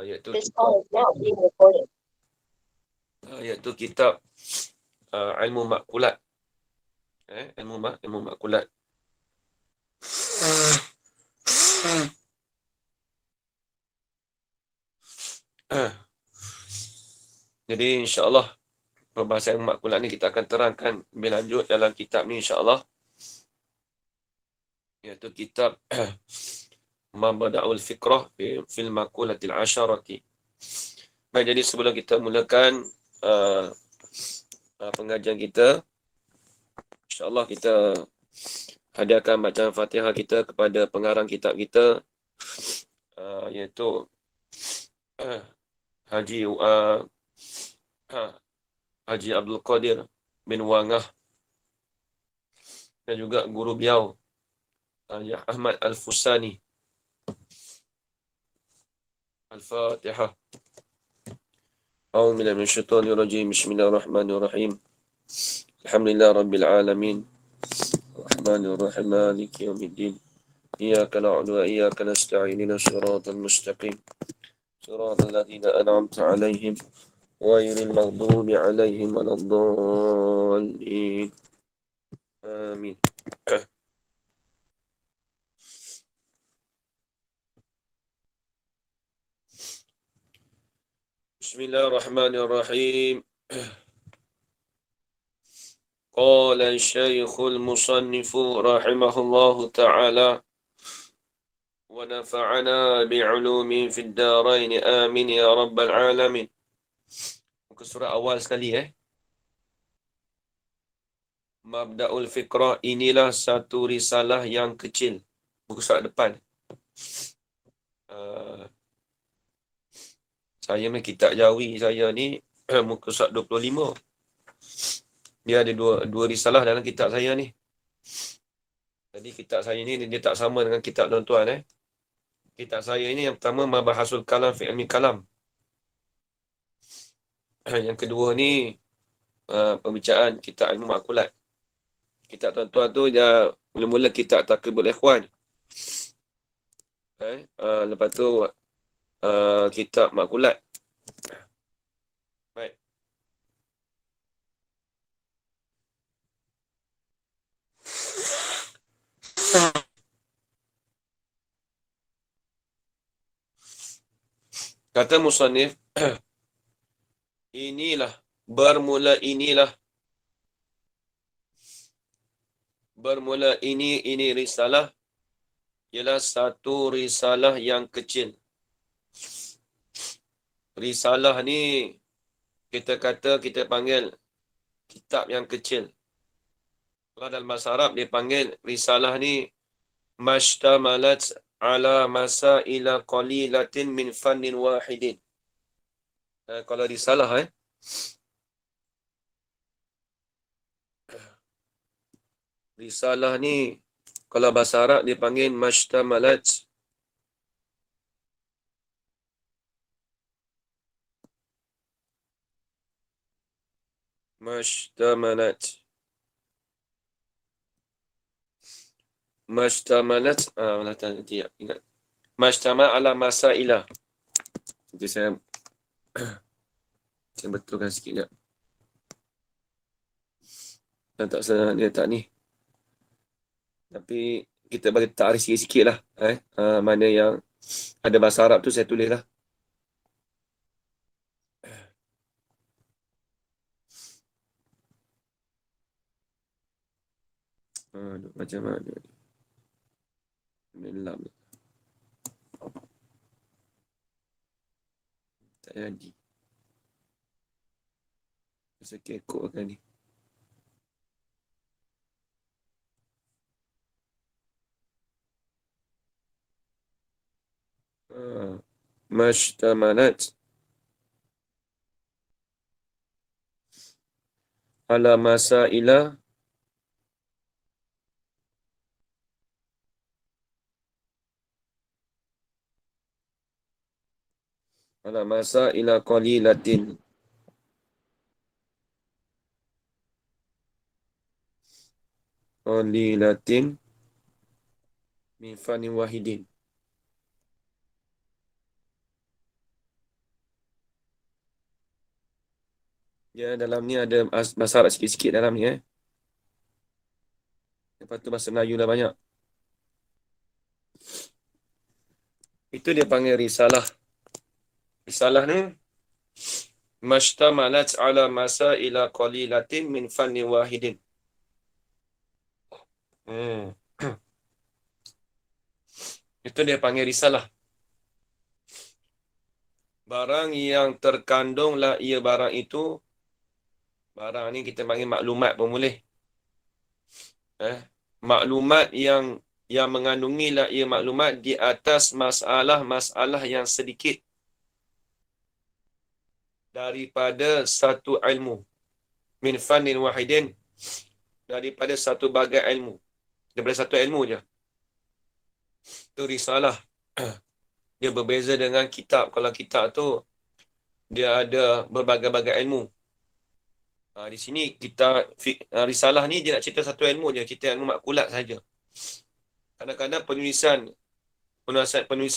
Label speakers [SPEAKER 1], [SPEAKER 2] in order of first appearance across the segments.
[SPEAKER 1] iaitu
[SPEAKER 2] This call is now being recorded.
[SPEAKER 1] iaitu kitab ilmu makulat. Ilmu makulat. Jadi insya-Allah perbahasan makulat ni kita akan terangkan lebih lanjut dalam kitab ni insya-Allah. Iaitu kitab Mabda'ul Fikrah fil Makulatil Asyarati. Baik, jadi sebelum kita mulakan pengajian kita, insya-Allah kita hadiahkan bacaan Fatihah kita kepada pengarang kitab kita, iaitu Haji Abdul Qadir bin Wangah, dan juga guru beliau Ya Ahmad Al-Fusani. Al-Fatihah. A'udzu billahi minasyaitonir rajim. Bismillahirrahmanirrahim. Alhamdulillah rabbil alamin. Rahmanir rahim. Maliki yaumiddin. Iyyaka na'budu wa iyyaka nasta'in. Ihdinas siratal mustaqim. Siratal ladzina an'amta 'alaihim ghairil maghdubi 'alaihim waladdallin. Amin. Bismillahirrahmanirrahim. Qala Syekhul Musannifu rahimahullahu ta'ala wa nafa'ana bi'ulumi fid darain amin ya rabbal alamin. Muka surah awal sekali Mabda'ul Fikrah, inilah satu risalah yang kecil. Muka surat depan. Saya ni kitab Jawi saya ni muka surat 25. Dia ada dua risalah dalam kitab saya ni. Jadi kitab saya ni dia tak sama dengan kitab tuan-tuan Kitab saya ni yang pertama Mabahasul Kalam fi Ilmi Kalam. Yang kedua ni pembicaraan kitab ilmu makulat. Kitab tuan-tuan tu dia mula-mula kitab Taqribul Ikhwan. Lepas tu kitab makulat. Baik. Kata musannif, bermula ini risalah ialah satu risalah yang kecil. Risalah ni kita panggil kitab yang kecil. Kalau dalam bahasa Arab dia panggil risalah ni mashtamalat ala masaila qalilatin min fannin wahidin. Kalau risalah risalah ni kalau bahasa Arab dia panggil mashtamalat nanti ingat. Mashtama ala masailah. Nanti saya betulkan sikit sekejap. Dan tak salah dia tak ni. Tapi kita bagi takrif sikit-sikit lah. Mana yang ada bahasa Arab tu saya tulis lah. Macam mana ni? Melam. Tak jadi. Saya kekok kan ni. Mashtamalat ala masaila qalilatin min fannin wahidin. Ya, dalam ni ada bahasa Arab sikit-sikit dalam ni. Lepas tu bahasa Melayu dah banyak. Itu dia panggil risalah. Risalah ni mashtamalat ala masaila qalilatin min fanni wahidin. Hmm. Itu dia panggil risalah. Barang yang terkandunglah ia barang itu. Barang ni kita panggil maklumat pun boleh. Maklumat yang mengandungilah ia maklumat di atas masalah-masalah yang sedikit daripada satu ilmu. Min fannin wahidin, daripada satu bagai ilmu. Daripada satu ilmu je. Itu risalah. Dia berbeza dengan kitab. Kalau kitab tu, dia ada berbagai-bagai ilmu. Di sini kita risalah ni dia nak cerita satu ilmu je. Cerita ilmu makulat saja. Kadang-kadang penulisan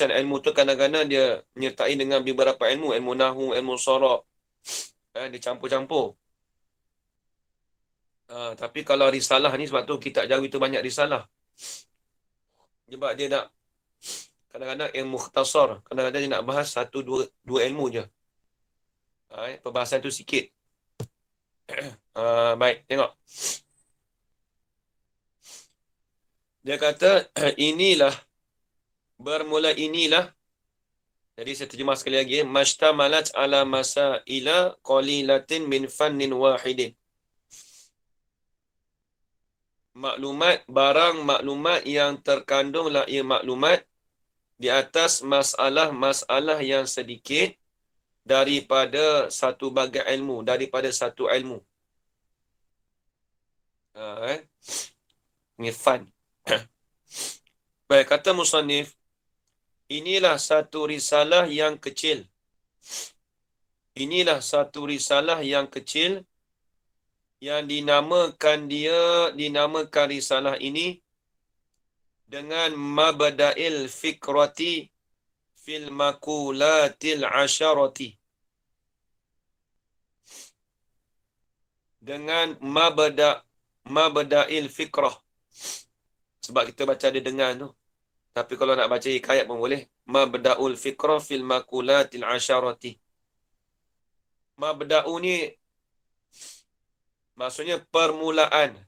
[SPEAKER 1] ilmu tu kadang-kadang dia menyertai dengan beberapa ilmu. Ilmu nahu, ilmu sorab. Dia campur-campur. Tapi kalau risalah ni, sebab tu kitab Jawi tu banyak risalah. Sebab dia nak kadang-kadang ilmu mukhtasar. Kadang-kadang dia nak bahas satu, dua ilmu je. Perbahasan tu sikit. Baik, tengok. Dia kata, bermula inilah. Jadi saya terjemah sekali lagi. Mashtamalat ala masaila qalilatin min fannin wahidin. Maklumat yang terkandunglah ia maklumat di atas masalah-masalah yang sedikit daripada satu bagai ilmu, daripada satu ilmu. Ini fan. Baik, kata musannif, inilah satu risalah yang kecil. Inilah satu risalah yang kecil yang dinamakan risalah ini dengan mabda'il fikrati fil makulatil asyarati. Dengan mabda'il fikrah. Sebab kita baca dia dengan tu. Tapi kalau nak baca hikayat pun boleh. Mabda'ul fikrah fil makulatil asyarati. Mabda'u ni maksudnya permulaan.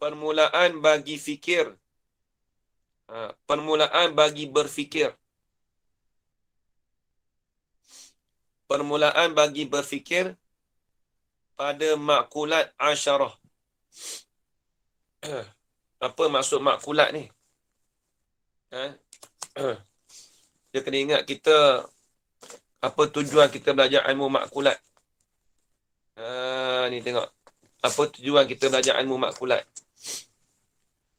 [SPEAKER 1] Permulaan bagi fikir. Permulaan bagi berfikir. Permulaan bagi berfikir pada makulat asyarah. Apa maksud makulat ni? Dia kena ingat kita, apa tujuan kita belajar ilmu makulat. Ni tengok. Apa tujuan kita belajar ilmu makulat?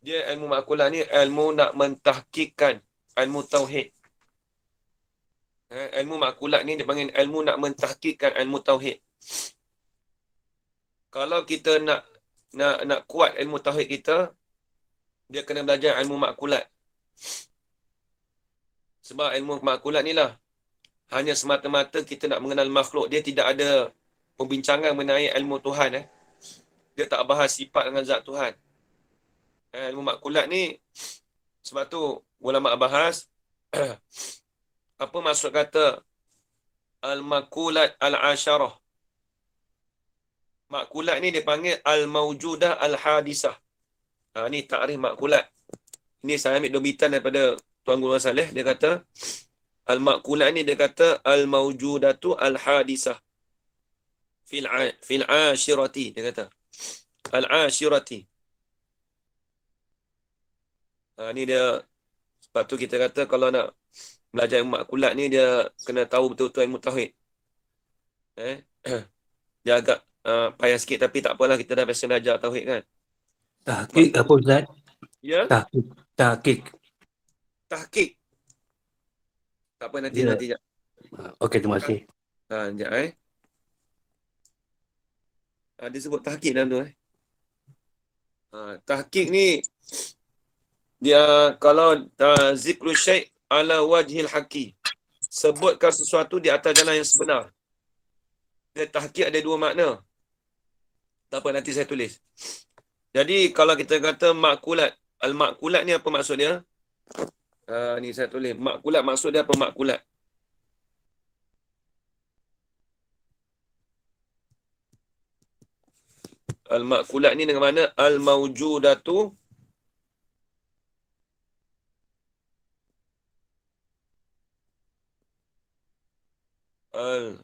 [SPEAKER 1] Dia ilmu makulat ni ilmu nak mentahkikkan ilmu tauhid. Ilmu makulat ni dia panggil ilmu nak mentahkikkan ilmu tauhid. Kalau kita nak kuat ilmu tauhid kita, dia kena belajar ilmu makulat. Sebab ilmu makulat ni lah hanya semata-mata kita nak mengenal makhluk. Dia tidak ada pembincangan mengenai ilmu Tuhan. Dia tak bahas sifat dengan zat Tuhan. Ilmu makulat ni, sebab tu ulama bahas apa maksud kata al-makulat al-asyarah. Makulat ni dia panggil al-mawjudah al-hadisah. Ni takrif makulat. Ini saya ambil dobitan daripada Tuan Guru Saleh. Dia kata al-makulat ni dia kata al-mawjudatu al-hadisah fil ashirati. Dia kata al-ashirati. Ni dia, sebab tu kita kata kalau nak belajar ilmu makulat ni dia kena tahu betul-betul ilmu tauhid. Dia agak payah sikit, tapi tak apalah, kita dah biasa belajar tauhid kan.
[SPEAKER 3] Tahqiq apa Ustaz?
[SPEAKER 1] Ya?
[SPEAKER 3] Tahqiq.
[SPEAKER 1] Tahqiq. Tak apa, nanti.
[SPEAKER 3] Okey, terima kasih.
[SPEAKER 1] Sekejap dia sebut tahqiq dalam tu tahqiq ni dia kalau zikru syai' ala wajhil haqi, sebutkan sesuatu di atas jalan yang sebenar. Dia tahqiq ada dua makna. Tak apa, nanti saya tulis. Jadi kalau kita kata makulat, al-makulat ni apa maksud dia? Ni saya tulis. Makulat maksud dia apa makulat? Al-makulat ni dengan mana? Al-mawjudatu al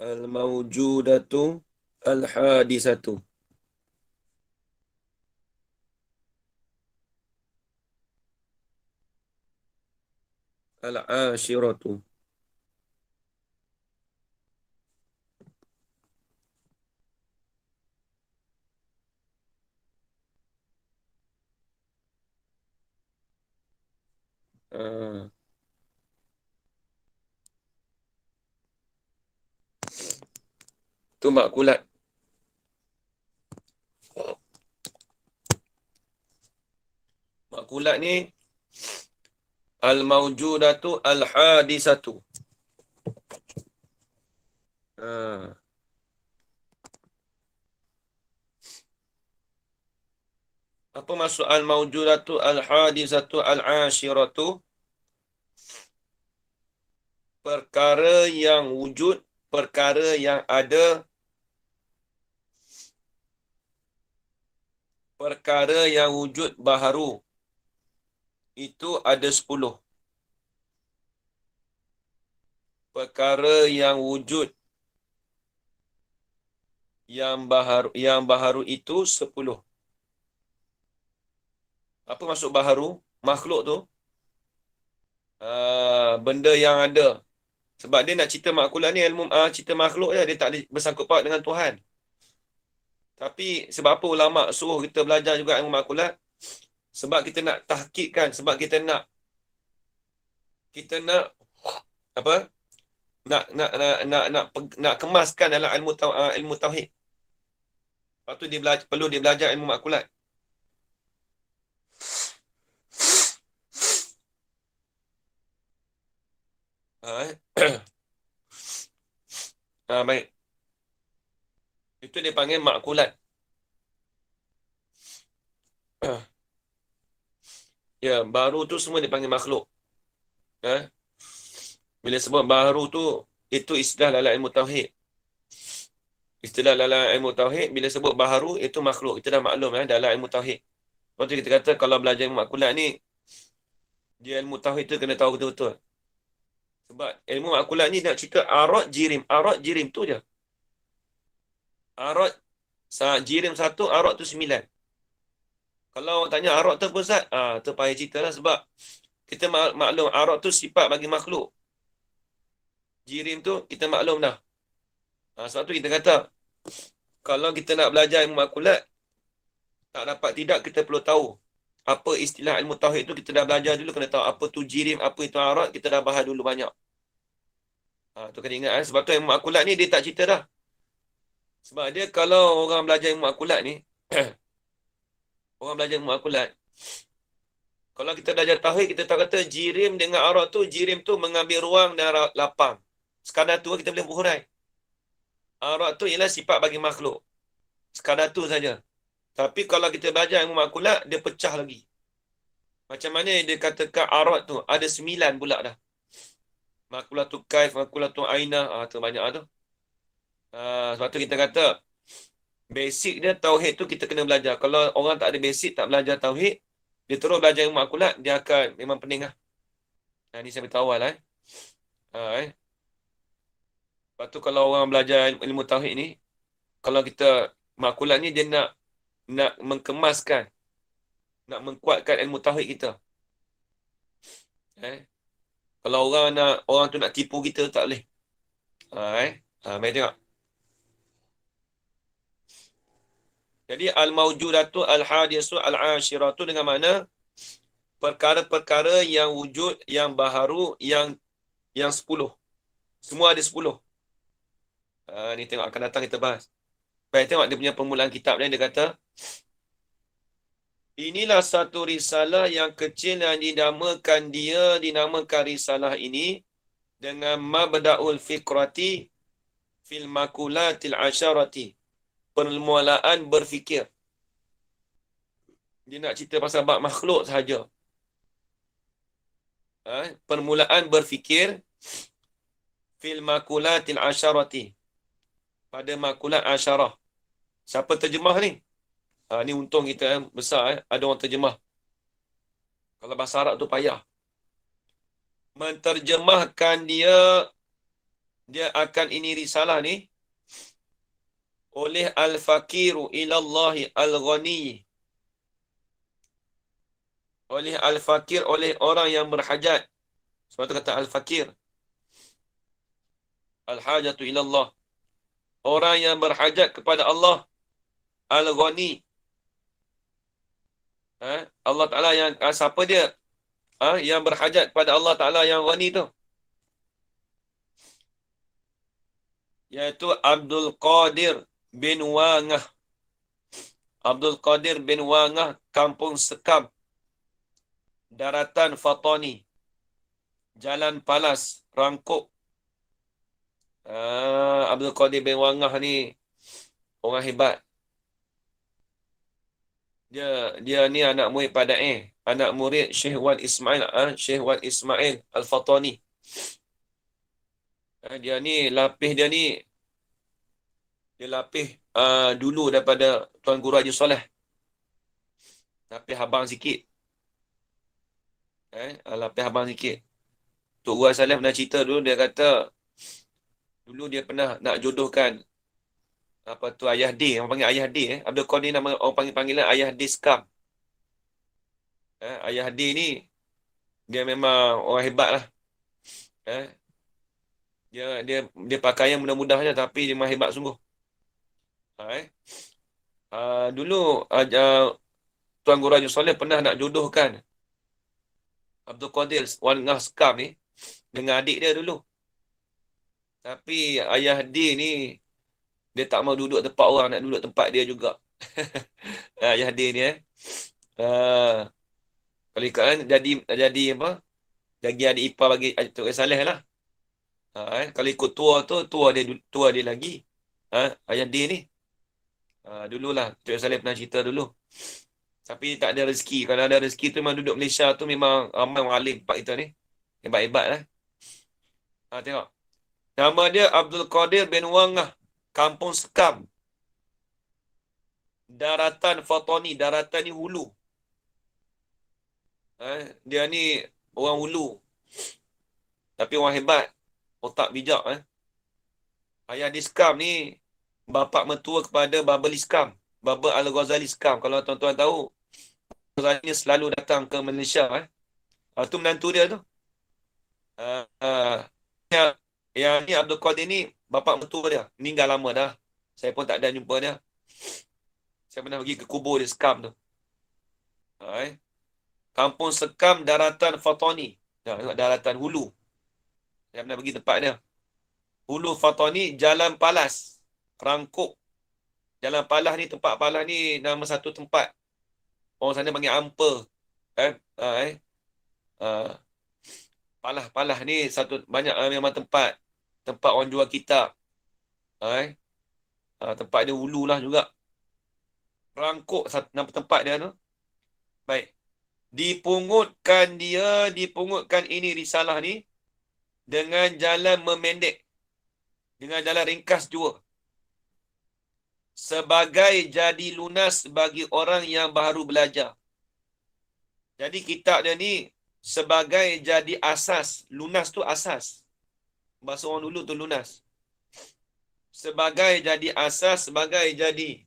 [SPEAKER 1] al-mawjudatu al-hadisatu al-ashiratu. Ah, tu makulat. Makulat ni al-mawjudatu al-hadisatu. Ah. Apa maksud al-mawjudatu al-hadisatu al-ashiratu? Perkara yang wujud, perkara yang ada, perkara yang wujud baharu. Itu ada 10. Perkara yang wujud yang baharu itu 10. Apa maksud baharu? Makhluk tu benda yang ada. Sebab dia nak cerita makulat ni ilmu cerita makhluk je, dia tak ada bersangkut paut dengan Tuhan. Tapi sebab apa ulama suruh kita belajar juga ilmu makulat? Sebab kita nak tahqiqkan, sebab kita nak apa? Nak kemaskan dalam ilmu tauhid. Lepas tu perlu dia belajar ilmu makulat. Baik. Itu dia panggil makulat. Ya, baru tu semua dipanggil makhluk. Bila sebut baru tu, itu istilah dalam ilmu tauhid. Istilah dalam ilmu tauhid, bila sebut baharu, itu makhluk. Kita dah maklum dalam ilmu tauhid. Lepas tu kita kata, kalau belajar ilmu makulat ni, dia ilmu tauhid tu kena tahu betul-betul. Sebab ilmu makulat ni nak cerita arad jirim. Arad jirim tu je. Arad jirim 1, arad tu 9. Kalau orang tanya arad tu apa Ustaz? Tu payah cerita lah, sebab kita maklum arad tu sifat bagi makhluk. Jirim tu kita maklum dah. Sebab tu kita kata, kalau kita nak belajar ilmu makulat, tak dapat tidak kita perlu tahu apa istilah ilmu tauhid tu. Kita dah belajar dulu, kena tahu apa tu jirim, apa itu arad, kita dah bahas dulu banyak. Tu kena ingat. Sebab tu ilmu makulat ni dia tak cerita dah. Sebab dia kalau orang belajar ilmu makulat ni, orang belajar ilmu makulat, kalau kita belajar tauhid, kita tahu kata jirim dengan arad tu, jirim tu mengambil ruang dan lapang. Sekadar tu kita boleh berhurai. Arad tu ialah sifat bagi makhluk. Sekadar tu saja. Tapi kalau kita belajar ilmu makulat, dia pecah lagi. Macam mana dia katakan arad tu ada 9 pula dah. Makulat tu kaif, makulat tu ainah, tu banyak tu. Sebab tu kita kata basic dia tauhid tu kita kena belajar. Kalau orang tak ada basic, tak belajar tauhid, dia terus belajar ilmu makulat, dia akan memang pening lah. Ni saya beritahu awal lah. Lepas tu kalau orang belajar ilmu tauhid ni, kalau kita makulat ni dia nak mengkemaskan, nak mengkuatkan ilmu tauhid kita. Kalau orang tu nak tipu kita, tak boleh. Mari tengok. Jadi al-mawjudatu al-hadisatu al-ashiratu dengan mana perkara-perkara yang wujud, yang baharu, yang 10. Semua ada 10. Ni tengok akan datang kita bahas. Baik, tengok dia punya permulaan kitab ni, dia kata inilah satu risalah yang kecil yang dinamakan risalah ini dengan mabda'ul fikrati fil makulatil asyarati. Permulaan berfikir. Dia nak cerita pasal bab makhluk sahaja. Permulaan berfikir fil makulatil asyarati. Pada makulat asyarah. Siapa terjemah ni? Ni untung kita besar. Ada orang terjemah. Kalau bahasa Arab tu payah. Menterjemahkan dia akan ini risalah ni oleh al-fakiru ilallahi al-ghani. Oleh al-fakir, oleh orang yang berhajat. Sebab tu kata al-fakir. Al-hajatu ilallah. Orang yang berhajat kepada Allah. Al-ghani. Allah Ta'ala yang, siapa dia? Yang berhajat kepada Allah Ta'ala yang ghani tu. Iaitu Abdul Qadir bin Wangah. Abdul Qadir bin Wangah, Kampung Sekam. Daratan Fatani. Jalan Palas, Rangkop. Abdul Qadir bin Wangah ni orang hebat. Dia ni anak murid Pada'i. Anak murid Syekh Wan Ismail. Syekh Wan Ismail Al-Fatani. Dia ni, lapis dia ni. Dia lapis dulu daripada Tuan Guru Haji Soleh. Lapis abang sikit. Lapis abang sikit. Tok Guru Haji Soleh pernah cerita dulu, dia kata, dulu dia pernah nak jodohkan apa tu Ayah D, orang panggil Ayah D. Abdul Qadir nama orang panggilan Ayah D Skam. Ayah D ni dia memang orang hebat lah. Dia pakaian mudah-mudah je, tapi dia memang hebat sungguh. Dulu Tuan Guru Haji Soleh pernah nak jodohkan Abdul Qadir Wangah Skam ni dengan adik dia dulu. Tapi Ayah D ni dia tak mau duduk tempat orang, nak duduk tempat dia juga. Ayah D ni kalau ikutkan jadi apa? Jadi adik ipar bagi Tok Saleh lah. Kalau ikut tua dia lagi. Ayah D ni. Dululah Tok Saleh pernah cerita dulu. Tapi tak ada rezeki. Kalau ada rezeki tu memang duduk Malaysia tu memang ramai orang alim tempat kita ni. Hebat-hebat lah. Tengok. Nama dia Abdul Qadir bin Wangah. Kampung Sekam. Daratan Fatani. Daratan ni hulu. Dia ni orang hulu. Tapi orang hebat. Otak bijak. Ayah di Skam ni bapa mentua kepada Baba Iskam. Baba Al-Ghazali Skam. Kalau tuan-tuan tahu, Ghazali ni selalu datang ke Malaysia. Tu menantu dia tu. Yang ni Abdul Qadir ni bapa mentua dia. Meninggal lama dah. Saya pun tak ada jumpa dia. Saya pernah pergi ke kubur dia Skam tu. Kampung Sekam Daratan Fatani. Daratan hulu. Saya pernah pergi tempat dia. Hulu Fatani, Jalan Palas. Rangkop. Jalan Palas ni, tempat Palas ni nama satu tempat. Orang sana panggil Ampa. Palas ni satu banyak memang tempat orang jual kitab. Tempat dia hulu lah juga. Rangkop nama tempat dia tu. Baik. Dipungutkan ini risalah ni dengan jalan memendek. Dengan jalan ringkas jua. Sebagai jadi lunas bagi orang yang baru belajar. Jadi kitab dia ni sebagai jadi asas. Lunas tu asas. Bahasa orang dulu tu lunas. Sebagai jadi asas, sebagai jadi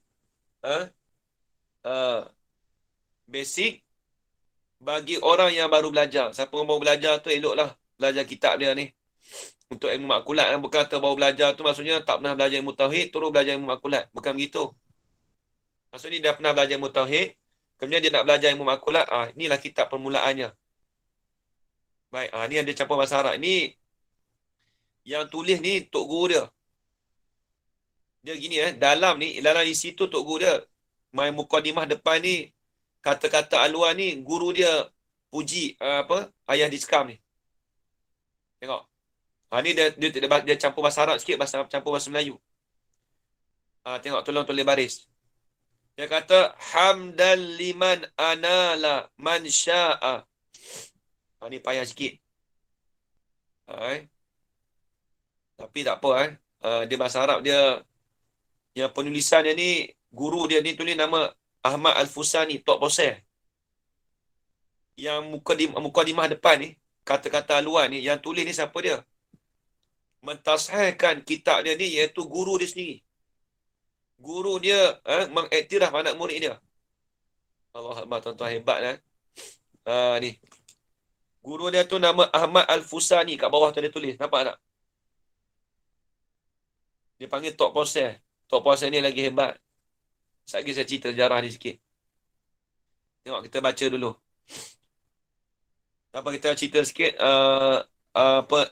[SPEAKER 1] basic bagi orang yang baru belajar. Siapa yang baru belajar tu eloklah belajar kitab dia ni. Untuk ilmu makulat. Bukan kata baru belajar tu maksudnya tak pernah belajar ilmu tauhid, terus belajar ilmu makulat. Bukan begitu. Maksudnya dia pernah belajar ilmu tauhid, kemudian dia nak belajar ilmu makulat. Inilah kitab permulaannya. Baik, ni ada campur bahasa Arab. Ni yang tulis ni tok guru dia. Dia gini dalam isi tu tok guru dia. Mai mukadimah depan ni kata-kata Alwan ni guru dia puji ayah diskam ni. Tengok. Ni dia campur bahasa Arab sikit, campur bahasa Melayu. Tengok, tolong tulis baris. Dia kata hamdan liman anala man syaa. Ni payah sikit. Tapi tak apa dia bahasa Arab dia, yang penulisan dia ni, guru dia ni tulis nama Ahmad Al-Fusani, Tok Poser. Yang mukadimah depan ni, kata-kata luar ni, yang tulis ni siapa dia? Mentashihkan kitab dia ni, iaitu guru dia sendiri. Guru dia mengiktiraf anak murid dia. Allah Akbar, tuan-tuan, hebat kan? Ni. Guru dia tu nama Ahmad Al-Fusani, kat bawah tu dia tulis. Nampak tak? Dia panggil Tok Poser. Tok Poser ni lagi hebat. Sekejap saya cerita sejarah ni sikit. Tengok, kita baca dulu. Kita cerita sikit.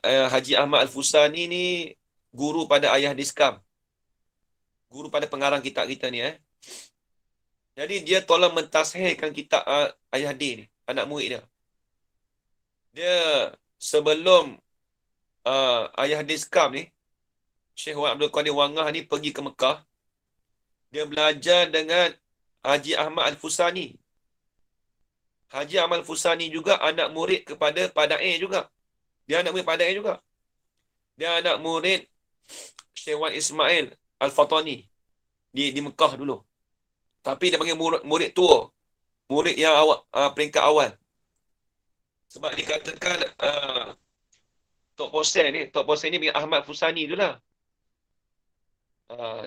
[SPEAKER 1] Haji Ahmad Al-Fusani ni guru pada ayah diskam. Guru pada pengarang kitab kita ni. Jadi dia tolong mentashihkan kitab ayah dia ni, anak murid dia. Dia sebelum ayah diskam ni, Syekh Wan Abdul Qadir Wangah ni pergi ke Mekah. Dia belajar dengan Haji Ahmad Al-Fusani. Haji Ahmad Al-Fusani juga anak murid kepada Pada'i juga. Dia anak murid Pada'i juga. Dia anak murid Syekh Wan Ismail Al-Fatani di Mekah dulu. Tapi dia panggil murid tua. Murid yang peringkat awal. Sebab dikatakan Tok Poser ni panggil Ahmad Fusani tu lah.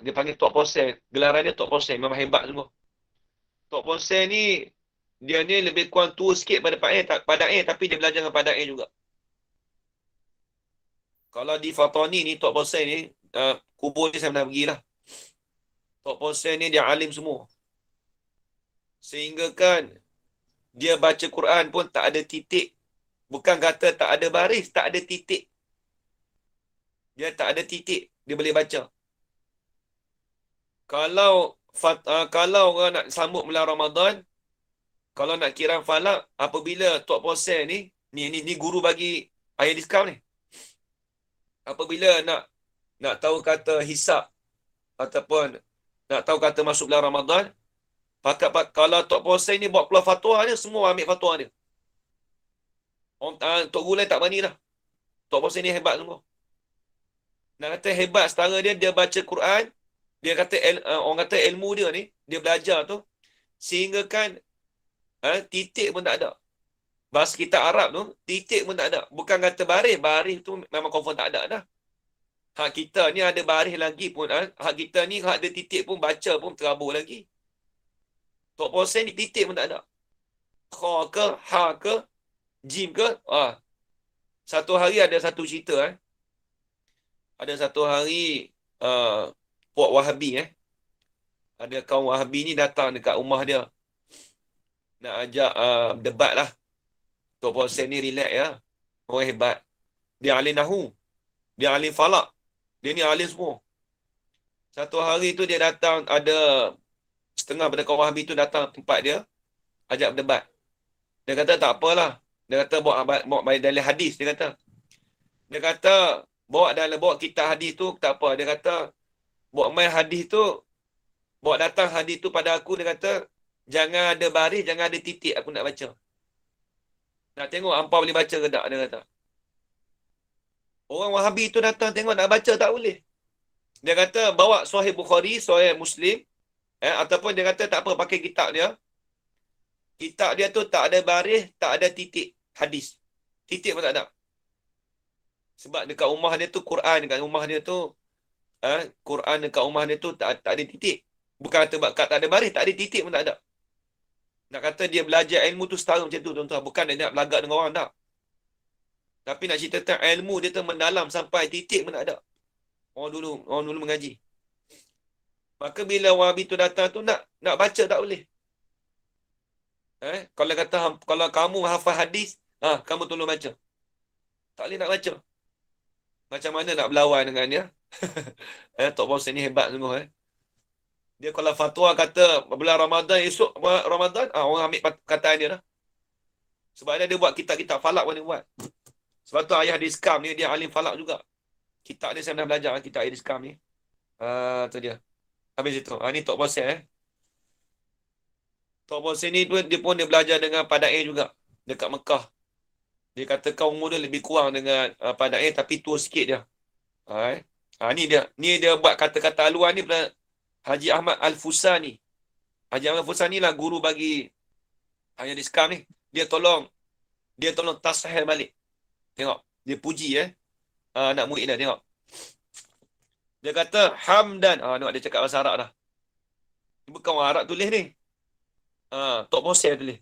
[SPEAKER 1] Dia panggil Tok Poser. Gelaran dia Tok Poser. Memang hebat semua. Tok Poser ni, dia ni lebih kurang tua sikit pada Pada'i, tapi dia belajar dengan Pada'i juga. Kalau di Fatani ni, Tok Poser ni, kubur ni saya pernah pergilah. Tok Poser ni dia alim semua. Sehingga kan, dia baca Quran pun tak ada titik. Bukan kata tak ada baris, tak ada titik. Dia tak ada titik, dia boleh baca. Kalau orang nak sambut bulan Ramadan, kalau nak kira falak, apabila Tok Poser ni guru bagi ayah diskam ni. Apabila nak tahu kata hisab, ataupun nak tahu kata masuk bulan Ramadan, kalau Tok Poser ni buat keluar fatwa dia, semua ambil fatwa dia. Tok Guru lain tak berani lah. Tok Poser ni hebat semua. Nak kata hebat setara dia baca Quran, dia kata orang kata ilmu dia ni, dia belajar tu, sehingga kan titik pun tak ada. Bahasa kita Arab tu, titik pun tak ada. Bukan kata baris tu memang confirm tak ada dah. Hak kita ni ada baris lagi pun, hak kita ni hak ada titik pun baca pun terabur lagi. Tok Poser ni titik pun tak ada. Kha ke, ha ke, jim ke, satu hari ada satu cerita Ada satu hari puak Wahabi ada kaum Wahabi ni datang dekat rumah dia. Nak ajak debat lah. Tok Poser ni relax ya. Orang hebat. Dia alim nahu. Dia alim falak. Dia ni alim semua. Satu hari tu dia datang, ada setengah pada kaum Wahabi tu datang tempat dia, ajak berdebat. Dia kata tak apalah. Dia kata bawa dalil hadis. Dia kata bawa kitab hadis tu tak apa. Dia kata bawa main hadis tu, bawa datang hadis tu pada aku. Dia kata jangan ada baris, jangan ada titik, aku nak baca. Nak tengok hampa boleh baca ke tak, dia kata. Orang Wahabi tu datang tengok nak baca tak boleh. Dia kata bawa Sahih Bukhari, Sahih Muslim, ataupun dia kata tak apa, pakai kitab dia. Kitab dia tu tak ada baris, tak ada titik hadis. Titik pun tak ada. Sebab dekat rumah dia tu Quran, dekat rumah dia tu Quran dekat rumah dia tu tak ada titik. Bukan kata tak ada baris, tak ada titik pun tak ada. Nak kata dia belajar ilmu tu setara macam tu, tuan-tuan. Bukan dia nak belagak dengan orang, tak. Tapi nak cerita tentang ilmu dia tu mendalam sampai titik pun tak ada. Orang dulu mengaji. Maka bila Wahabi tu datang tu nak baca tak boleh. Kalau kamu hafal hadis, kamu tolong baca. Tak boleh nak baca. Macam mana nak berlawan dengan dia? Tok Poser ni hebat sungguh. Dia kalau fatwa kata bulan Ramadan, esok Ramadan, orang ambil kataan dia dah. Sebab dia buat kitab-kitab falak pun dia buat. Sebab tu ayah Diskam ni, dia alim falak juga. Kitab ni saya pernah belajar, kitab ayah Diskam ni. Tu dia. Habis itu. Ni Tok Bosel Tok Bosel ni pun dia belajar dengan Pada'i juga. Dekat Mekah. Dia katakan umur dia lebih kurang dengan Pada'i, tapi tua sikit dia. Ni dia. Ni dia buat kata-kata haluan ni pernah Haji Ahmad Al-Fusani. Haji Ahmad Al-Fusani lah guru bagi ayah Diskam ni. Dia tolong tasahih balik. Tengok. Dia puji anak murid dia. Tengok. Dia kata hamdan. Nampak dia cakap bahasa Arab dah. Bukan orang Arab tulis ni. Tok Bosel tulis.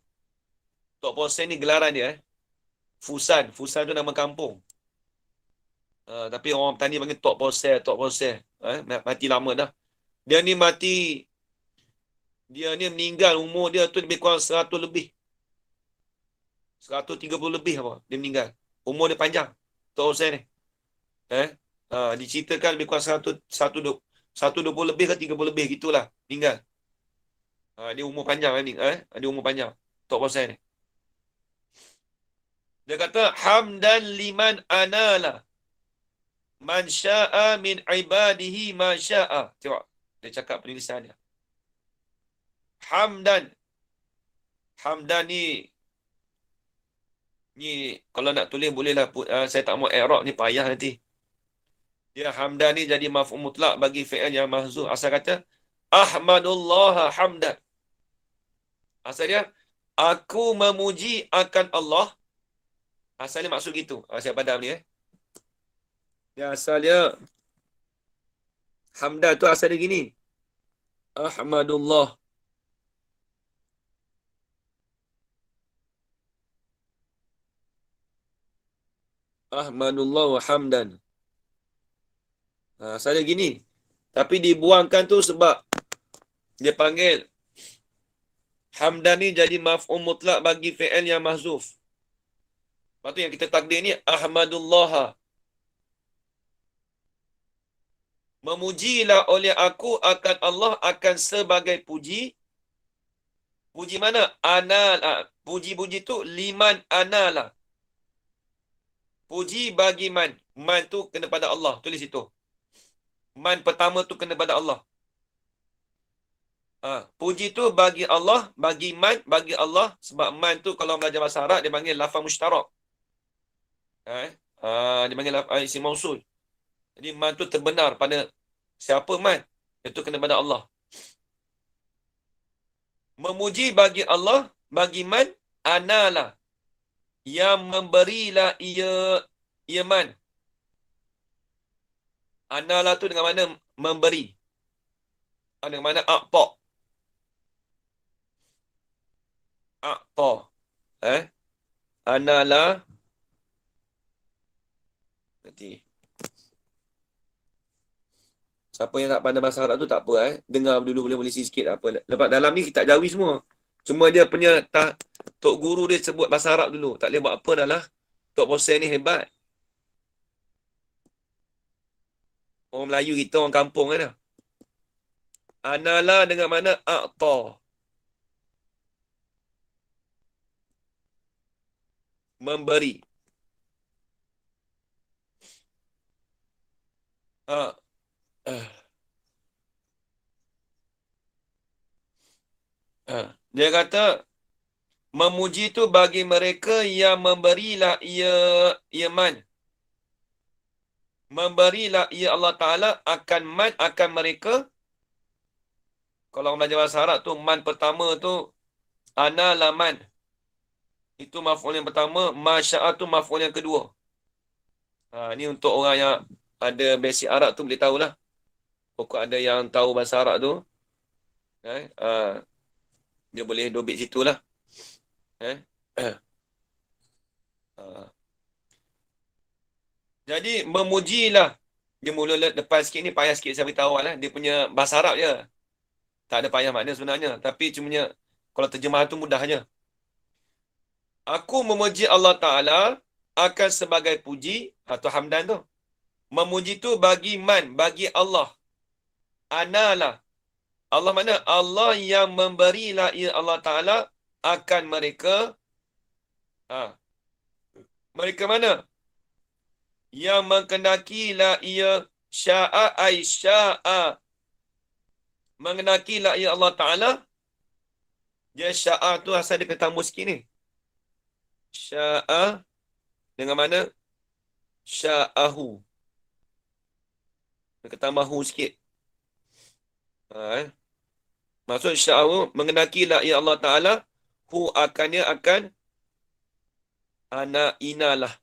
[SPEAKER 1] Tok Bosel ni gelaran dia. Fusan. Fusan tu nama kampung. Tapi orang petani panggil Tok Bosel. Tok Bosel. Mati lama dah. Dia ni meninggal. Umur dia tu lebih kurang 100 lebih. 130 lebih apa. Dia meninggal. Umur dia panjang. Tok Bosel ni. Diceritakan lebih kurang 120 lebih ke 30 lebih. Gitulah. Meninggal. Dia umur panjang ni. Dia umur panjang. Tok Bosel ni. Dia kata hamdan liman anala man sya'a min ibadihi ma sya'a. Tengok. Dia cakap penulisan dia. Hamdan ni kalau nak tulis bolehlah. Saya tak mau i'rab ni payah nanti. Dia hamdan ni jadi maf'ul mutlak bagi fi'il yang mahzuf. Asal kata ahmadullah hamdan. Asal dia aku memuji akan Allah. Asalnya maksud gitu. Saya padam ni Dia asal dia hamdan tu asal dia gini. Ahmadullah. Ahmadullah wa hamdan. Asal dia gini. Tapi dibuangkan tu sebab dia panggil hamdan ni jadi maf'ul mutlak bagi fi'il yang mahzuf. Lepas tu yang kita takdir ni ahmadullah. Memujilah oleh aku akan Allah akan sebagai puji. Puji mana? Anal. Puji-puji tu liman anala. Puji bagi man. Man tu kena pada Allah. Tulis itu. Man pertama tu kena pada Allah. Puji tu bagi Allah, bagi man, bagi Allah. Sebab man tu kalau belajar bahasa Arab, dia panggil lafaz mushtarak. Dia panggil isim mausul. Jadi man tu terbenar pada siapa man? Itu kena pada Allah. Memuji bagi Allah, bagi man, analah. Yang memberilah ia man. Analah tu dengan mana memberi. Dengan mana aqta. Aqta. Analah. Nanti. Siapa yang tak pandai bahasa Arab tu tak apa. Dengar dulu boleh sikit tak apa. Lepas dalam ni kitab Jawi semua. Cuma dia punya Tok Guru dia sebut bahasa Arab dulu. Tak boleh buat apa dah lah. Tok Bosel ni hebat. Orang Melayu kita, orang kampung kan dah. Anala dengan mana? Aqta. Memberi. Dia kata memuji tu bagi mereka yang memberilah ia man. Memberilah ia Allah Ta'ala akan man, akan mereka. Kalau orang belajar bahasa Arab tu, man pertama tu ana laman. Itu maf'ul yang pertama, masya'a tu maf'ul yang kedua. Ni untuk orang yang ada basic Arab tu boleh tahulah. Pokok ada yang tahu bahasa Arab tu. Dia boleh dobit situ lah. Jadi memujilah. Dia mula depan sikit ni payah sikit saya beritahu lah. Dia punya bahasa Arab je. Tak ada payah makna sebenarnya. Tapi cumanya kalau terjemahan tu mudahnya. Aku memuji Allah Ta'ala akan sebagai puji atau hamdan tu. Memuji tu bagi man, bagi Allah. Analah. Allah mana? Allah yang memberilah ia Allah Ta'ala akan mereka. Mereka mana? Yang mengenakilah ia sya'a ay sya'a. Mengenakilah ia Allah Ta'ala. Dia sya'a tu asal dia ketambah sikit ni. Sya'a dengan mana? Sya'ahu. Dia ketambah hu sikit. Maksud sya'ahu mengenakilah ia Allah Ta'ala. Hu akannya akan anak inalah.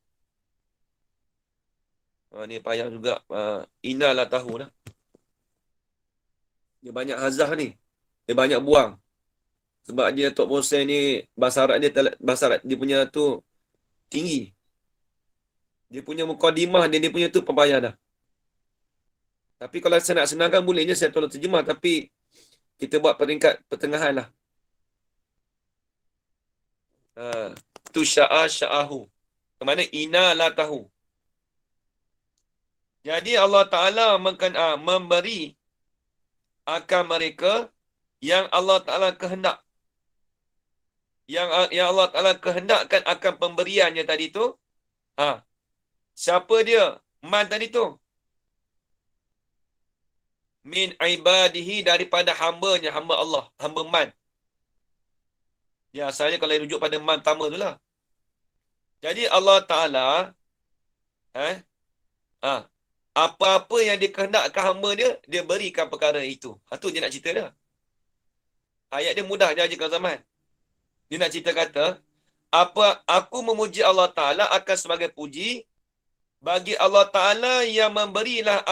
[SPEAKER 1] Ni payah juga. Inalah tahu dah. Dia banyak hazah ni. Dia banyak buang. Sebab dia Tok Bosen ni bahasa Arab dia punya tu tinggi. Dia punya mukadimah dia punya tu payah dah. Tapi kalau saya nak senangkan bolehnya saya tolong terjemah, tapi kita buat peringkat pertengahan lah. Tu sya'a sya'ahu. Ke mana ina la tahu. Jadi Allah Ta'ala memberi akan mereka yang Allah Ta'ala kehendak. Yang Allah Ta'ala kehendakkan akan pemberiannya tadi tu. Siapa dia? Man tadi tu. Min ibadihi, daripada hambanya, hamba Allah, hamba man. Ya, asalnya kalau rujuk pada man pertama tu lah. Jadi Allah Ta'ala apa-apa yang dikehendakkan hamba dia, dia berikan perkara itu. Itu dia nak cerita dah. Ayat dia mudah je kalau zaman. Dia nak cerita kata, aku memuji Allah Ta'ala akan sebagai puji bagi Allah Ta'ala yang memberilah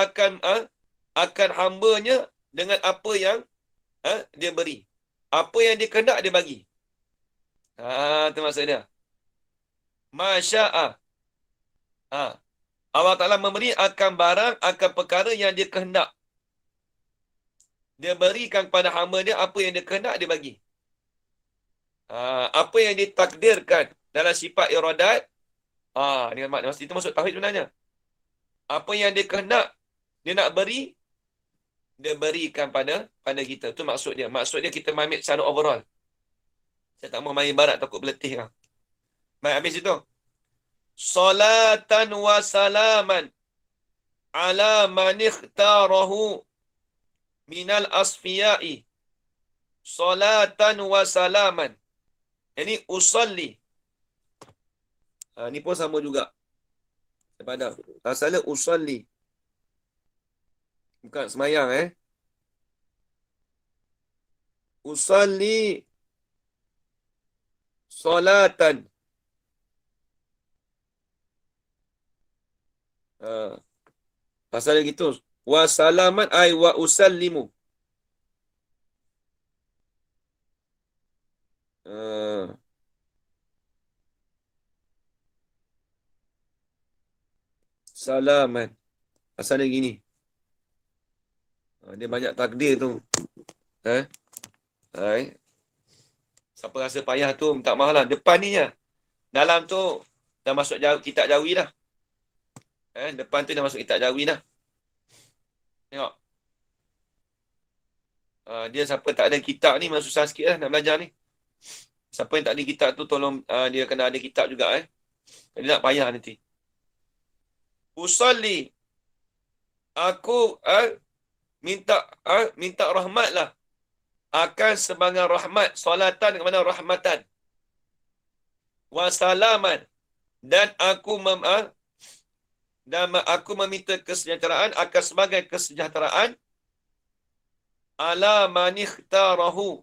[SPEAKER 1] akan hambanya dengan apa yang dia beri. Apa yang dia kehendak dia bagi. Itu maksud dia. Masya'a. Allah Ta'ala memberi akan barang, akan perkara yang dia kehendak. Dia berikan kepada hamba dia apa yang dia kehendak dia bagi. Apa yang ditakdirkan dalam sifat iradat. Dengan makna itu masuk tauhid sebenarnya. Apa yang dia kehendak dia nak beri, dia berikan pada kita. Itu maksud dia. Maksud dia kita ambil secara overall. Saya tak mau main barat takut berletih kan. Baik, habis itu. Salatan wa salaman ala man ikhtarahu minal asfiya'i. Salatan wa salaman. Ini usalli. Ni pun sama juga. Daripada asalnya usalli. Bukan semayang Usalli salatan. Asalnya gitu. Wa salaman ay wa usallimu. Salaman. Asalnya gini. Dia banyak takdir tu. Siapa rasa payah tu minta maaf lah. Depan ni je. Dalam tu dah masuk kitab Jawi dah. Depan tu dah masuk kitab Jawi dah. Tengok. Dia siapa tak ada kitab ni memang susah sikit lah nak belajar ni. Siapa yang tak ada kitab tu tolong dia kena ada kitab juga Dia nak payah nanti. Usalli. Aku minta rahmat lah. Akan sebagai rahmat. Salatan ke mana rahmatan. Wasalaman. Dan aku meminta kesejahteraan akan sebagai kesejahteraan ala man ikhtarahu.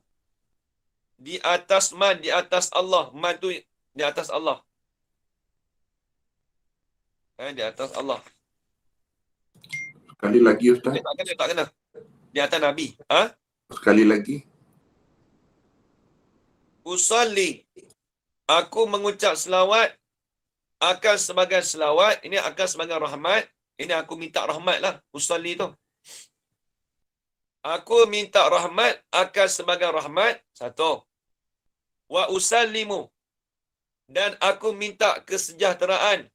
[SPEAKER 1] Di atas man, di atas Allah. Man tu di atas Allah. Di atas Allah.
[SPEAKER 2] Sekali lagi Ustaz.
[SPEAKER 1] Tak kena. Di atas Nabi.
[SPEAKER 2] Sekali lagi.
[SPEAKER 1] Usalli. Aku mengucap selawat akan sebagai selawat. Ini akan sebagai rahmat. Ini aku minta rahmat lah. Usalli tu. Aku minta rahmat akan sebagai rahmat. Satu. Wa usallimu. Dan aku minta kesejahteraan.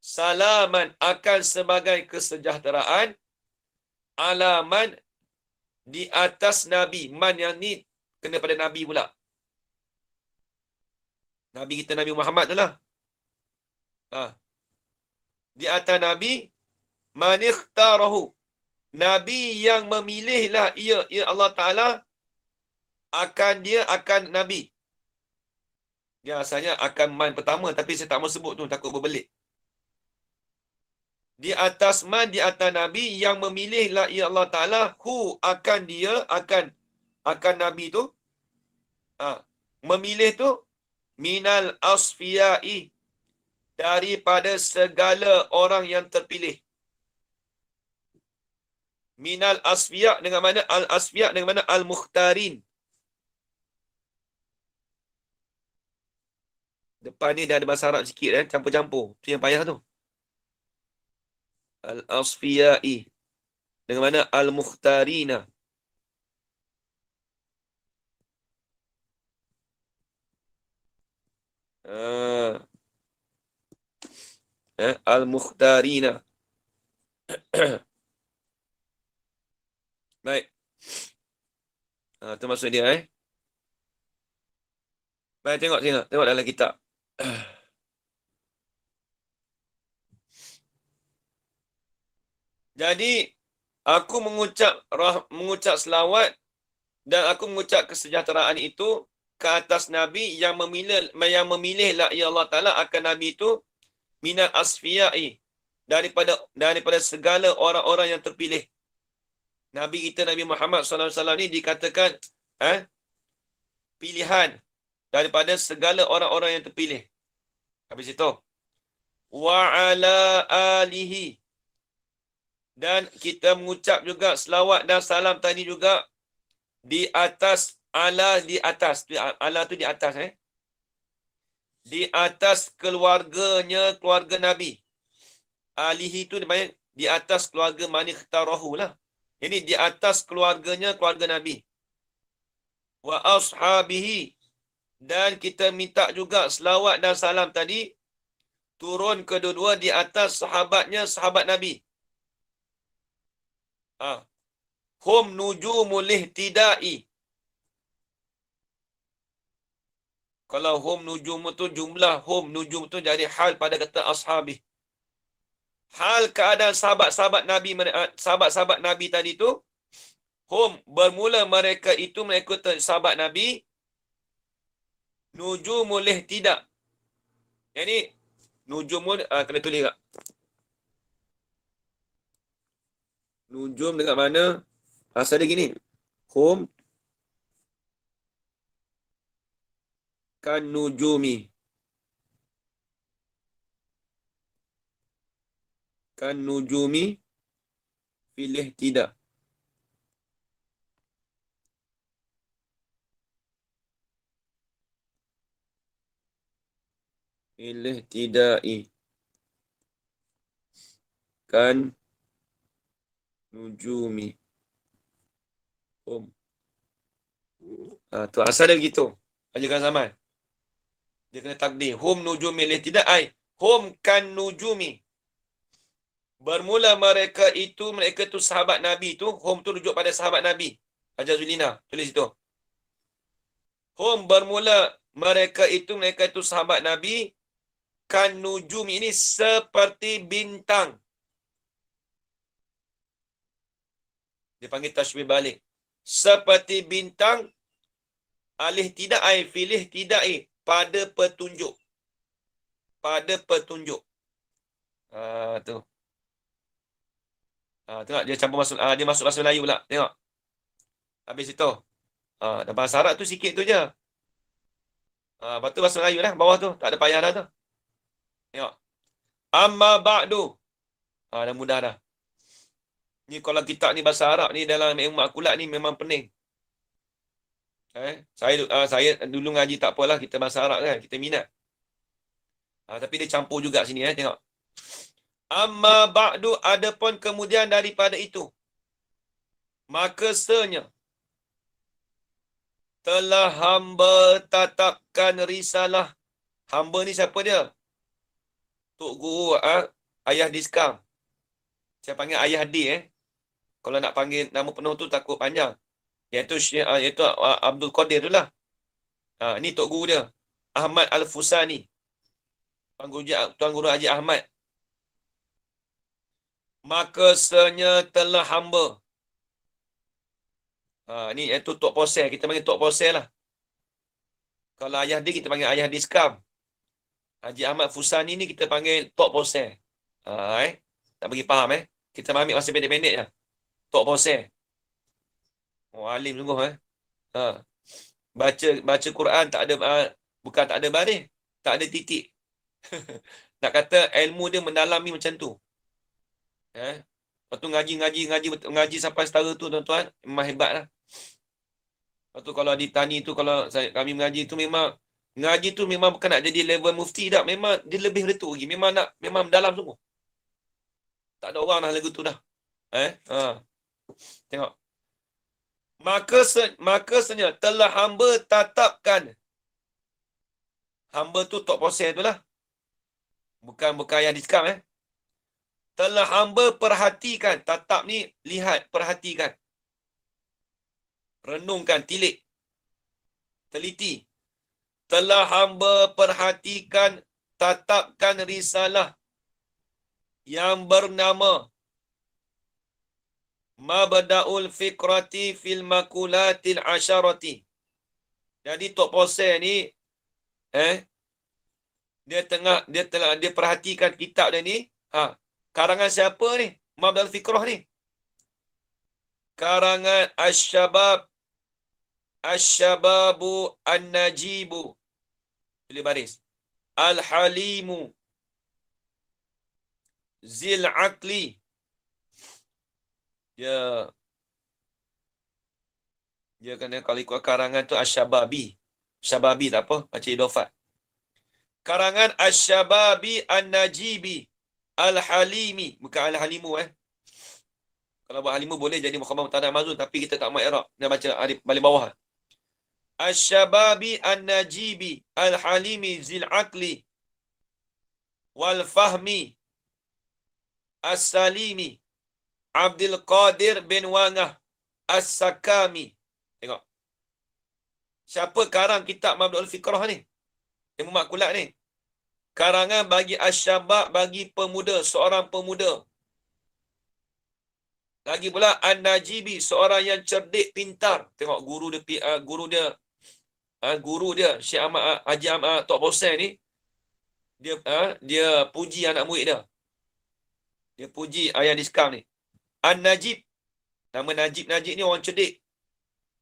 [SPEAKER 1] Salaman akan sebagai kesejahteraan. Alaman Di atas Nabi. Man yang ni kena pada Nabi pula. Nabi kita Nabi Muhammad tu lah. Ha. Di atas Nabi, man ikhtarahu. Nabi yang memilihlah ia Allah Ta'ala akan Nabi. Dia asalnya akan man pertama, tapi saya tak mau sebut tu, takut berbelit. Di atas man, di atas Nabi yang memilihlah ia Allah Ta'ala hu akan dia, akan Nabi tu. Ha. Memilih tu minal asfiyai, daripada segala orang yang terpilih. Minal asfiya dengan mana al-asfiya dengan mana al-mukhtarin. Depan ni dah ada bahasa Arab sikit campur-campur. Tu yang payah tu. Al-asfiyai dengan mana al-mukhtarina. Al-mukhtarina. Baik. Tu maksud dia Baik, tengok dalam kitab. Jadi aku mengucap selawat dan aku mengucap kesejahteraan itu ke atas Nabi yang memilihlah ya Allah Ta'ala akan Nabi itu minal asfiyai, daripada segala orang-orang yang terpilih. Nabi kita Nabi Muhammad SAW ni dikatakan pilihan daripada segala orang-orang yang terpilih. Habis itu wa ala alihi, dan kita mengucap juga selawat dan salam tadi juga di atas ala, di atas ala tu di atas di atas keluarga Nabi. Alihi tu dia di atas keluarga man ikhtarahu lah. Ini di atas keluarga Nabi. Wa ashabihi, dan kita minta juga selawat dan salam tadi turun kedua-dua di atas sahabat Nabi. Hum nujumul ihtidai. Kalau hum nujum tu jumlah hum nujum tu jadi hal pada kata ashabi. Hal keadaan sahabat-sahabat Nabi tadi tu, hum bermula mereka itu sahabat Nabi nujumul ihtida. Yani nujumul kena tulis tak? Nujum dengan mana? Asal dia gini. Hum kan nujumi. Kan nujumi fil ihtida. Fil ihtidai. Kan nujumi. Tu asal dia begitu. Ajarkan zaman. Dia kena takdir. Hum nujumi lihtidai. Hum kan nujumi. Bermula mereka tu sahabat Nabi tu. Hum tu rujuk pada sahabat Nabi. Hajar Zulina. Tulis itu. Hum bermula mereka tu sahabat Nabi. Kan nujumi, ini seperti bintang. Dia panggil tashbih balik. Seperti bintang alih tidai filih tidai, pada petunjuk. Pada petunjuk. Tu. Tengok dia campur masuk dia masuk bahasa Melayu pula. Tengok. Habis itu. Dan bahasa Arab tu sikit tu je. Lepas tu bahasa Melayu lah bawah tu. Tak ada payah dah tu. Tengok. Amma ba'du. Dah mudah dah. Ni kalau kitab ni bahasa Arab ni dalam ilmu akulat ni memang pening. Saya dulu ngaji tak apalah, kita bahasa Arab kan, kita minat. Tapi dia campur juga sini tengok. Amma ba'du, adapun kemudian daripada itu, maka senya telah hamba tatapkan risalah. Hamba ni siapa dia? Tok Guru ayah diskam. Saya panggil ayah D Kalau nak panggil nama penuh tu takut panjang. Iaitu Abdul Qadir tu lah. Ni Tok Guru dia. Ahmad Al-Fusani. Tuan Guru Haji Ahmad. Maka senya telah hamba. Ni iaitu Tok Posel. Kita panggil Tok Posel lah. Kalau ayah dia, kita panggil ayah diskam. Haji Ahmad Fusani ni kita panggil Tok Posel. Tak bagi faham Kita ambil masa pendek-pendek je. Tok Posel. Alim sungguh Baca Quran tak ada bukan tak ada baris, tak ada titik. Nak kata ilmu dia mendalami macam tu. Lepas tu ngaji sampai setara tu tuan-tuan, memang hebat lah. Lepas tu kalau ditani tu, kalau kami mengaji tu memang, ngaji tu memang bukan nak jadi level mufti tak, memang dia lebih retuk lagi, memang mendalam sungguh. Tak ada orang dah lagu tu dah. Tengok. Maka senya telah hamba tatapkan. Hamba tu Tok Posel tu lah. Bukan yang diskam Telah hamba perhatikan. Tatap ni lihat, perhatikan. Renungkan, tilik. Teliti. Telah hamba perhatikan, tatapkan risalah yang bernama Mabda'ul Fikrati fil Makulatil Asyarati. Jadi Tok Posel ni dia perhatikan kitab dia ni. Karangan siapa ni? Mabda'ul Fikrah ni. Karangan Asy-Syababu An-Najibu. Tulis baris. Al-Halimu Zil Aqli. Dia kena kalau ikut karangan tu Asy-Syababi. Syababi tak apa, baca idofat. Karangan Asy-Syababi An-Najibi Al-Halimi, bukan Al-Halimu Kalau buat Halimu boleh jadi mukhammad mutanah mazun, tapi kita tak mahu i'rab. Dia baca balik bawah. Asy-Syababi An-Najibi Al-Halimi Zil Aqli wal Fahmi As-Salimi Abdul Qadir bin Wangah As-Sakami. Tengok. Siapa karang kitab Mabda'ul Fikrah ni? Ilmu makulat ni. Karangan bagi Asy-Syabab, bagi pemuda, seorang pemuda. Lagi pula An-Najibi, seorang yang cerdik, pintar. Tengok guru dia Syekh Ahmad Haji Ahmad Tok Posel ni, dia puji anak murid dia. Dia puji ayah diskam ni. An-Najib. Nama Najib ni orang cerdik,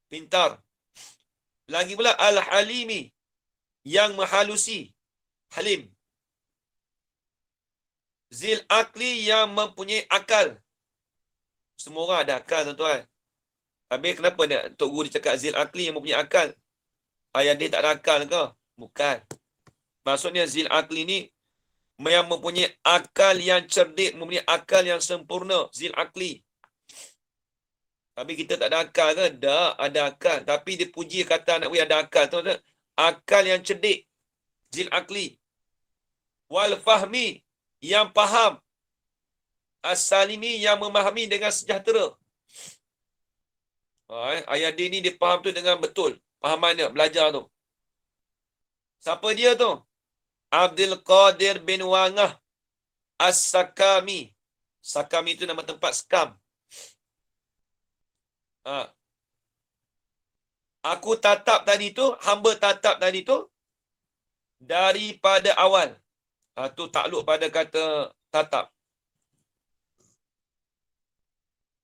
[SPEAKER 1] pintar. Lagi pula Al-Halimi, yang menghalusi, halim. Zil Aqli, yang mempunyai akal. Semua orang ada akal tuan-tuan. Habis kenapa Tok Guru dia cakap Zil Aqli yang mempunyai akal? Ayah dia tak ada akal ke? Bukan. Maksudnya Zil Aqli ni yang mempunyai akal yang cerdik, mempunyai akal yang sempurna. Zil Aqli. Tapi kita tak ada akal ke? Dah ada akal. Tapi dia puji kata anak we ada akal. Tuan-tuan. Akal yang cerdik. Zil Aqli. Wal Fahmi, yang faham. As-Salimi, yang memahami dengan sejahtera. Ayah dia ni dia faham tu dengan betul. Fahaman dia, belajar tu. Siapa dia tu? Abdul Qadir bin Wangah As-Sakami. Sakami itu nama tempat skam. Aku tatap tadi tu, hamba tatap tadi tu daripada awal. Tu takluk pada kata tatap.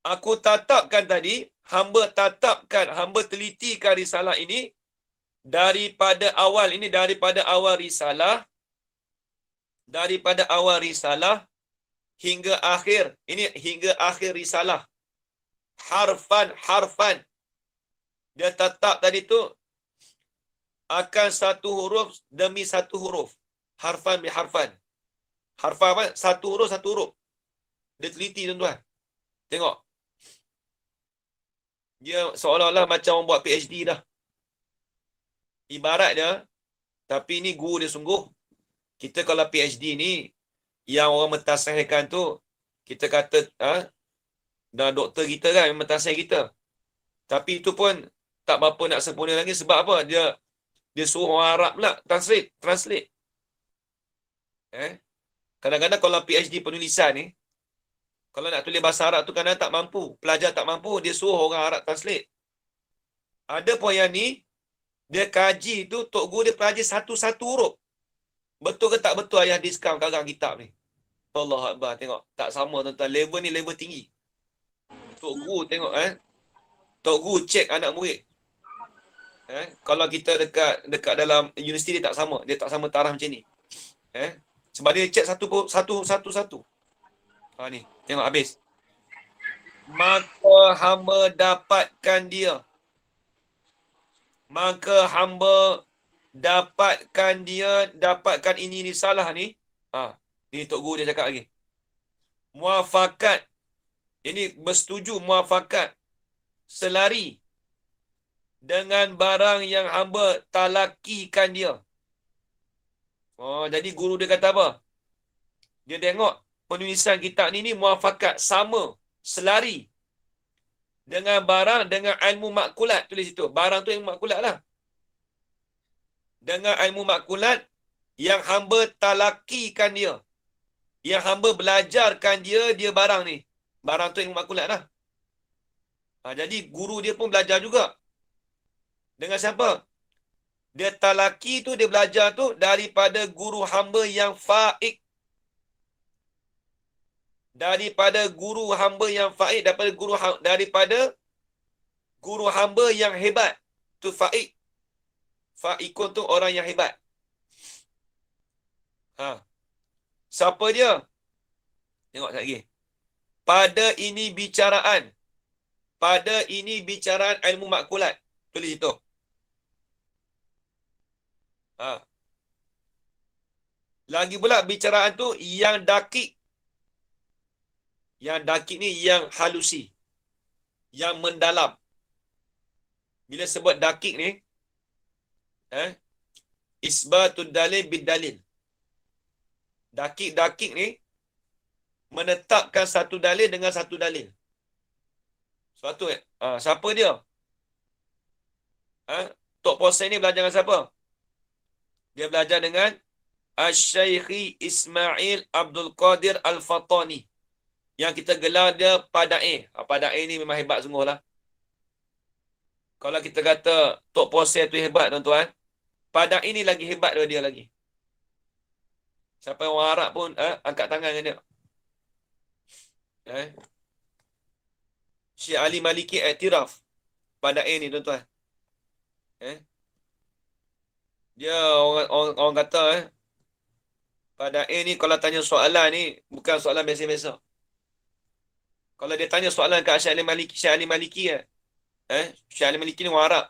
[SPEAKER 1] Aku tatapkan tadi, hamba tatapkan, hamba telitikan risalah ini daripada awal. Ini daripada awal risalah. Daripada awal risalah hingga akhir. Ini hingga akhir risalah. Harfan. Dia tatap tadi tu akan satu huruf demi satu huruf. Harfan biharfan. Harfan apa? Satu huruf. Dia teliti tuan-tuan. Tengok. Dia seolah-olah macam orang buat PhD dah. Ibarat dia, tapi ni guru dia sungguh. Kita kalau PhD ni, yang orang mentasahihkan tu, kita kata, Dan doktor kita kan memang tahsin kita. Tapi itu pun tak berapa nak sempurna lagi. Sebab apa? Dia suruh orang Arab pula translate. Kadang-kadang kalau PhD penulisan ni, kalau nak tulis bahasa Arab tu kadang tak mampu. Pelajar tak mampu, dia suruh orang Arab translate. Ada pun yang ni, dia kaji tu, Tok Guru dia pelajari satu-satu huruf. Betul ke tak betul ayah diskam karang kitab ni? Allah Akbar, tengok. Tak sama tuan-tuan. Level ni level tinggi. Tok Guru tengok Tok Guru cek anak murid. Kalau kita dekat dalam universiti dia tak sama. Dia tak sama taraf macam ni. Sebab dia cek satu. Ni, tengok habis. Maka hamba dapatkan dia. Dapatkan ini salah ni. Ni Tok Guru dia cakap lagi. Muafakat. Ini bersetuju muafakat. Selari. Dengan barang yang hamba talakikan dia. Jadi guru dia kata apa? Dia tengok penulisan kitab ni muafakat. Sama. Selari. Dengan barang, dengan ilmu makulat. Tulis itu. Barang tu ilmu makulat lah. Dengan ilmu makulat yang hamba talakikan dia. Yang hamba belajarkan dia barang ni. Barang tu ilmu makulat lah. Jadi guru dia pun belajar juga. Dengan siapa? Dia talaki tu, dia belajar tu daripada guru hamba yang faik. Daripada guru hamba yang faik, daripada guru hamba yang hebat. Tu faik. Faikun tu orang yang hebat. Siapa dia? Tengok lagi. Pada ini bicaraan ilmu makulat. Tulis itu. Lagi pula bicaraan tu yang dakik. Yang dakik ni yang halusi. Yang mendalam. Bila sebut dakik ni, isbatul dalil bid dalil. Dakik ni menetapkan satu dalil dengan satu dalil. Sebab tu siapa dia? Tok Posen ni belajar dengan siapa? Dia belajar dengan Asy-Syaikhi Ismail Abdul Qadir Al-Fatani. Yang kita gelar dia Padae. Padae ni memang hebat sungguh lah. Kalau kita kata Tok Posen tu hebat tuan-tuan, Padae ni lagi hebat daripada dia lagi. Siapa orang Arab pun angkat tangan dengan dia. Syekh Ali Maliki iktiraf Padae ni tuan-tuan. Dia orang kata Padae ni kalau tanya soalan ni bukan soalan biasa-biasa. Kalau dia tanya soalan kat Syekh Ali Maliki, Syekh Ali Maliki ni orang Arab.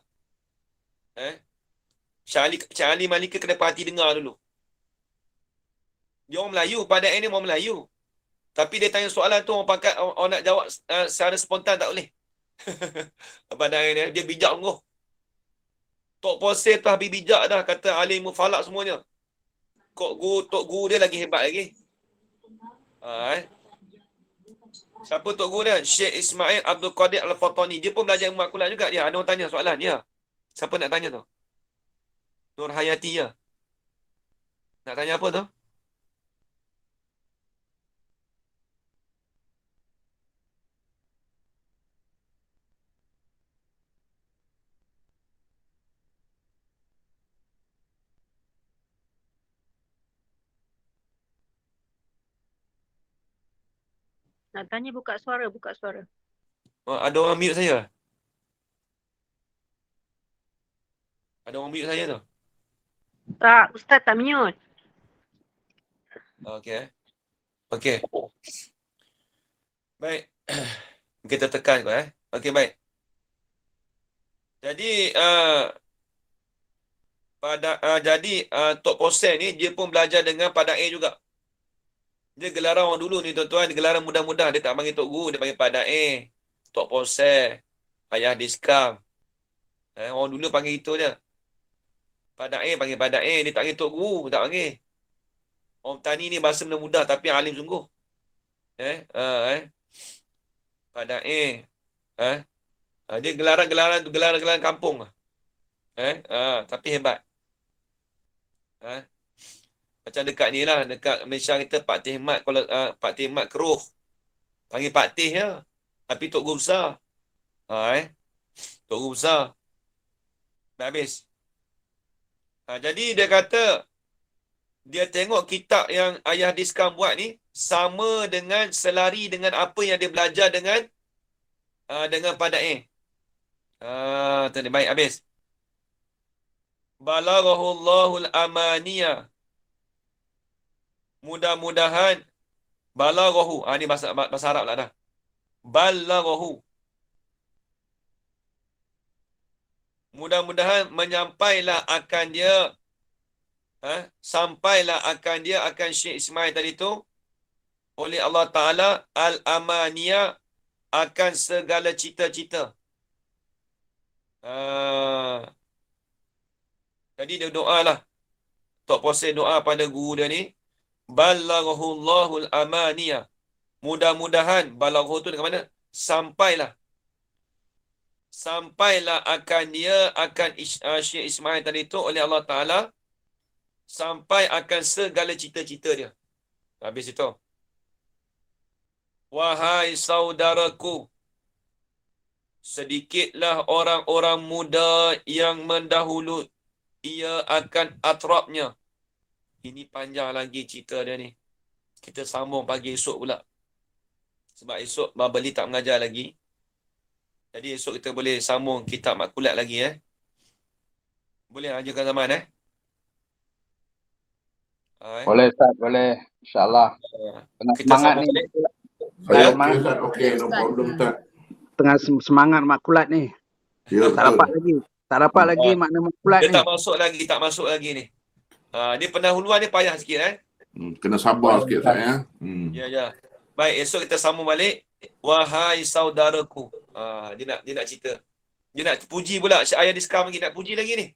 [SPEAKER 1] Syekh Ali Maliki kena perhati dengar dulu. Dia orang Melayu, Padae ni orang Melayu. Tapi dia tanya soalan tu orang nak jawab secara spontan tak boleh. Padae ni dia bijak sungguh. Tok Posen tu habis bijak dah, kata alim mufalak semuanya. Tok Guru dia lagi hebat lagi. Siapa Tok Guru dia? Syekh Ismail Abdul Qadir Al-Fatani. Dia pun belajar ilmu akulat juga dia. Ada orang tanya soalan dia. Siapa nak tanya tu? Nur Hayati ya. Nak tanya apa tu?
[SPEAKER 4] Nak tanya buka suara.
[SPEAKER 1] Ada orang mute saya. Ada orang mute saya tu.
[SPEAKER 4] Tak, Ustaz tak mute.
[SPEAKER 1] Okey. Baik. Kita tekan kau Okey, baik. Jadi Tok Posen ni dia pun belajar dengan Padae juga. Dia gelaran orang dulu ni tuan-tuan, dia gelaran mudah-mudah. Dia tak panggil Tok Guru, dia panggil Padae, Tok Posen, Ayah Diskam. Orang dulu panggil itu je. Padae panggil Padae, dia tak panggil Tok Guru, tak panggil. Orang tani ni bahasa mudah tapi alim sungguh. Padae. Dia gelaran kampung. Tapi hebat. Macam dekat ni lah, dekat Malaysia kita Pak Teh Mat, kalau Pak Teh Mat Keruh. Panggil Pak Teh ya. Tapi Tok Guru besar. Tok Guru besar. Dah habis. Jadi dia kata, dia tengok kitab yang Ayah Diskam buat ni, sama dengan selari dengan apa yang dia belajar dengan Padae. Tadi baik habis. Balaghahul amaniyah. Mudah-mudahan balaghahu. Ni bahasa Arab lah dah. Balaghahu. Mudah-mudahan menyampailah akan dia sampailah akan dia akan Syekh Ismail tadi tu oleh Allah Ta'ala al-amaniyah akan segala cita-cita. Jadi dia doa lah. Tok Puasa doa pada guru dia ni. Balaghahullahul amaniyah. Mudah-mudahan balaghahu tu dekat mana? Sampailah. Sampailah akan dia akan Syekh Ismail tadi tu oleh Allah Ta'ala. Sampai akan segala cita-cita dia. Habis itu. Wahai saudaraku, sedikitlah orang-orang muda yang mendahulu ia akan atrabnya. Ini panjang lagi cerita dia ni. Kita sambung pagi esok pula. Sebab esok Babali tak mengajar lagi. Jadi esok kita boleh sambung kitab Makulat lagi Boleh ajukan zaman
[SPEAKER 5] Boleh Ustaz, boleh. InsyaAllah. Tengah
[SPEAKER 1] Kita
[SPEAKER 5] semangat
[SPEAKER 1] sambung
[SPEAKER 5] ni.
[SPEAKER 1] balik.
[SPEAKER 2] Saya
[SPEAKER 5] Semangat.
[SPEAKER 2] okey, Ustaz. Okey, no problem, Ustaz.
[SPEAKER 5] Tengah semangat makulat ni.
[SPEAKER 2] Ya,
[SPEAKER 5] Tak dapat
[SPEAKER 2] betul.
[SPEAKER 5] lagi. Tak dapat lagi makna makulat
[SPEAKER 1] Dia
[SPEAKER 5] ni.
[SPEAKER 1] tak masuk lagi ni. Dia pendahuluan dia payah sikit
[SPEAKER 2] Kena sabar sikit, Ustaz, ya.
[SPEAKER 1] Ya. Baik, esok kita sambung balik. Wahai saudaraku. Dia nak cerita. Dia nak puji pula. Ayah Diskam lagi nak puji lagi ni.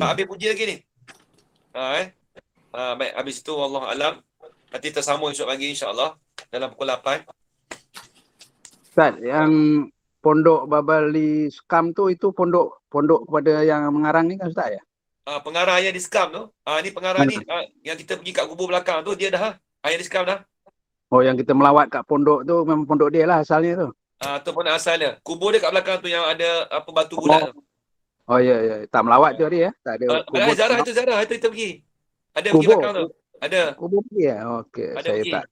[SPEAKER 1] Tak habis puji lagi ni. Baik, habis itu wallahu alam. Nanti kita sambung esok pagi insya-Allah dalam pukul 8.
[SPEAKER 5] Ustaz, yang pondok Babali Skam tu itu pondok kepada yang mengarang ni kan Ustaz ya?
[SPEAKER 1] Pengarah Ayah Diskam tu. Ni pengarah ni yang kita pergi kat kubur belakang tu dia dah. Ayah Diskam dah.
[SPEAKER 5] Oh, yang kita melawat kat pondok tu memang pondok dia lah asalnya tu.
[SPEAKER 1] Tu pun asalnya. Kubur dia kat belakang tu yang ada apa batu bulat tu.
[SPEAKER 5] Oh ya. Tak melawat tu dia ya? Tak ada kubur.
[SPEAKER 1] Zarah itu kita pergi. Ada pergi
[SPEAKER 5] Kubur?
[SPEAKER 1] belakang tu. Ada.
[SPEAKER 5] Kubur dia. Okey,
[SPEAKER 1] Ada
[SPEAKER 5] saya
[SPEAKER 1] pergi.
[SPEAKER 5] tak.